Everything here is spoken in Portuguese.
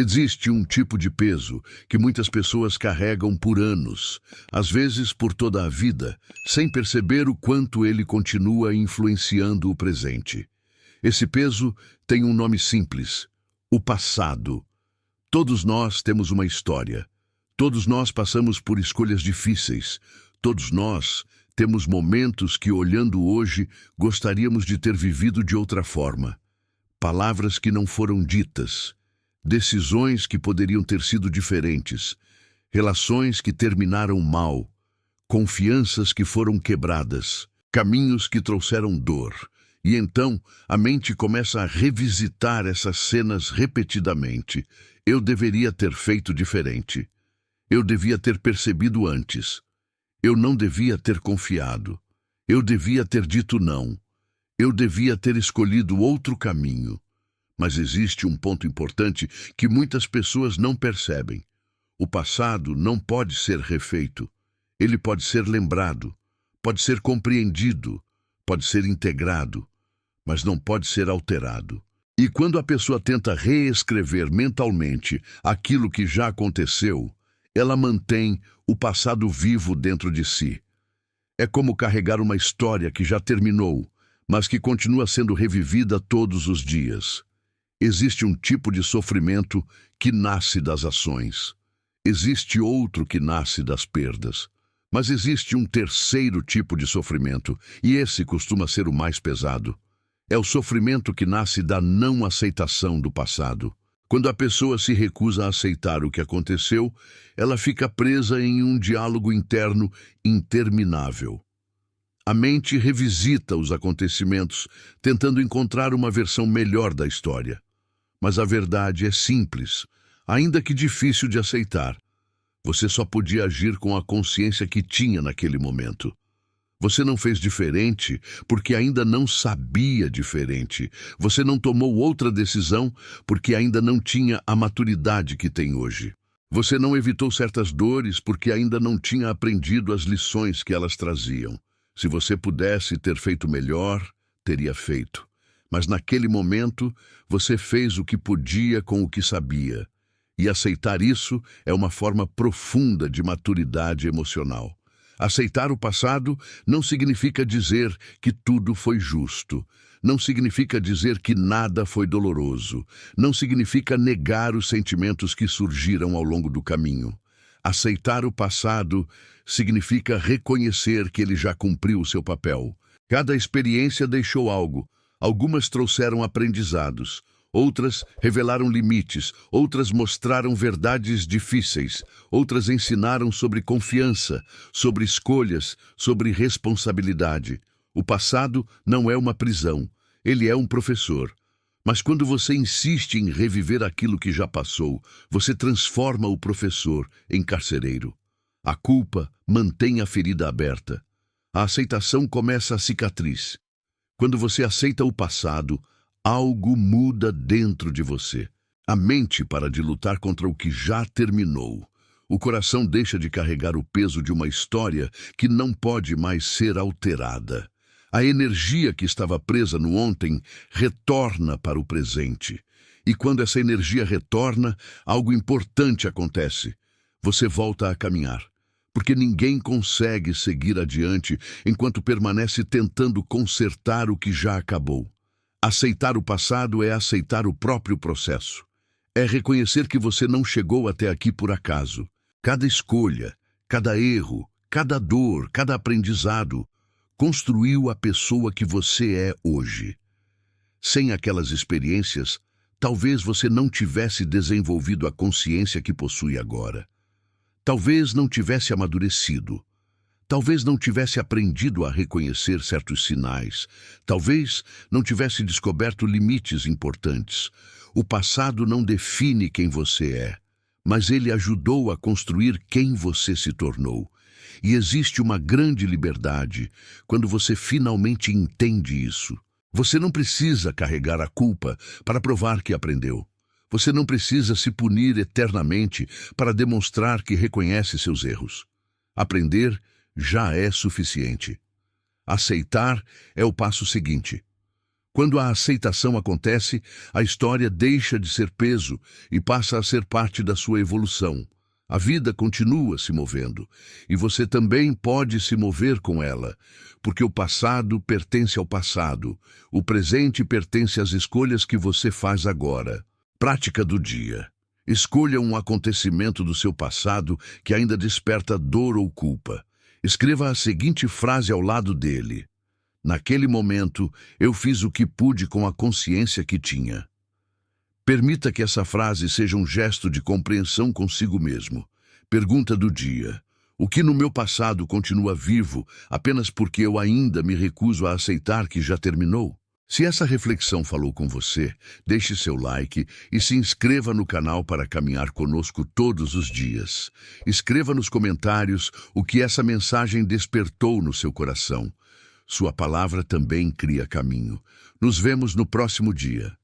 Existe um tipo de peso que muitas pessoas carregam por anos, às vezes por toda a vida, sem perceber o quanto ele continua influenciando o presente. Esse peso tem um nome simples: o passado. Todos nós temos uma história. Todos nós passamos por escolhas difíceis. Todos nós temos momentos que, olhando hoje, gostaríamos de ter vivido de outra forma. Palavras que não foram ditas. Decisões que poderiam ter sido diferentes, relações que terminaram mal, confianças que foram quebradas, caminhos que trouxeram dor. E então a mente começa a revisitar essas cenas repetidamente. Eu deveria ter feito diferente. Eu devia ter percebido antes. Eu não devia ter confiado. Eu devia ter dito não. Eu devia ter escolhido outro caminho. Mas existe um ponto importante que muitas pessoas não percebem. O passado não pode ser refeito. Ele pode ser lembrado, pode ser compreendido, pode ser integrado, mas não pode ser alterado. E quando a pessoa tenta reescrever mentalmente aquilo que já aconteceu, ela mantém o passado vivo dentro de si. É como carregar uma história que já terminou, mas que continua sendo revivida todos os dias. Existe um tipo de sofrimento que nasce das ações. Existe outro que nasce das perdas. Mas existe um terceiro tipo de sofrimento, e esse costuma ser o mais pesado. É o sofrimento que nasce da não aceitação do passado. Quando a pessoa se recusa a aceitar o que aconteceu, ela fica presa em um diálogo interno interminável. A mente revisita os acontecimentos, tentando encontrar uma versão melhor da história. Mas a verdade é simples, ainda que difícil de aceitar. Você só podia agir com a consciência que tinha naquele momento. Você não fez diferente porque ainda não sabia diferente. Você não tomou outra decisão porque ainda não tinha a maturidade que tem hoje. Você não evitou certas dores porque ainda não tinha aprendido as lições que elas traziam. Se você pudesse ter feito melhor, teria feito. Mas naquele momento, você fez o que podia com o que sabia. E aceitar isso é uma forma profunda de maturidade emocional. Aceitar o passado não significa dizer que tudo foi justo. Não significa dizer que nada foi doloroso. Não significa negar os sentimentos que surgiram ao longo do caminho. Aceitar o passado significa reconhecer que ele já cumpriu o seu papel. Cada experiência deixou algo. Algumas trouxeram aprendizados, outras revelaram limites, outras mostraram verdades difíceis, outras ensinaram sobre confiança, sobre escolhas, sobre responsabilidade. O passado não é uma prisão, ele é um professor. Mas quando você insiste em reviver aquilo que já passou, você transforma o professor em carcereiro. A culpa mantém a ferida aberta. A aceitação começa a cicatriz. Quando você aceita o passado, algo muda dentro de você. A mente para de lutar contra o que já terminou. O coração deixa de carregar o peso de uma história que não pode mais ser alterada. A energia que estava presa no ontem retorna para o presente. E quando essa energia retorna, algo importante acontece. Você volta a caminhar. Porque ninguém consegue seguir adiante enquanto permanece tentando consertar o que já acabou. Aceitar o passado é aceitar o próprio processo. É reconhecer que você não chegou até aqui por acaso. Cada escolha, cada erro, cada dor, cada aprendizado construiu a pessoa que você é hoje. Sem aquelas experiências, talvez você não tivesse desenvolvido a consciência que possui agora. Talvez não tivesse amadurecido. Talvez não tivesse aprendido a reconhecer certos sinais. Talvez não tivesse descoberto limites importantes. O passado não define quem você é, mas ele ajudou a construir quem você se tornou. E existe uma grande liberdade quando você finalmente entende isso. Você não precisa carregar a culpa para provar que aprendeu. Você não precisa se punir eternamente para demonstrar que reconhece seus erros. Aprender já é suficiente. Aceitar é o passo seguinte. Quando a aceitação acontece, a história deixa de ser peso e passa a ser parte da sua evolução. A vida continua se movendo, e você também pode se mover com ela, porque o passado pertence ao passado, o presente pertence às escolhas que você faz agora. Prática do dia. Escolha um acontecimento do seu passado que ainda desperta dor ou culpa. Escreva a seguinte frase ao lado dele: naquele momento, eu fiz o que pude com a consciência que tinha. Permita que essa frase seja um gesto de compreensão consigo mesmo. Pergunta do dia: o que no meu passado continua vivo apenas porque eu ainda me recuso a aceitar que já terminou? Se essa reflexão falou com você, deixe seu like e se inscreva no canal para caminhar conosco todos os dias. Escreva nos comentários o que essa mensagem despertou no seu coração. Sua palavra também cria caminho. Nos vemos no próximo dia.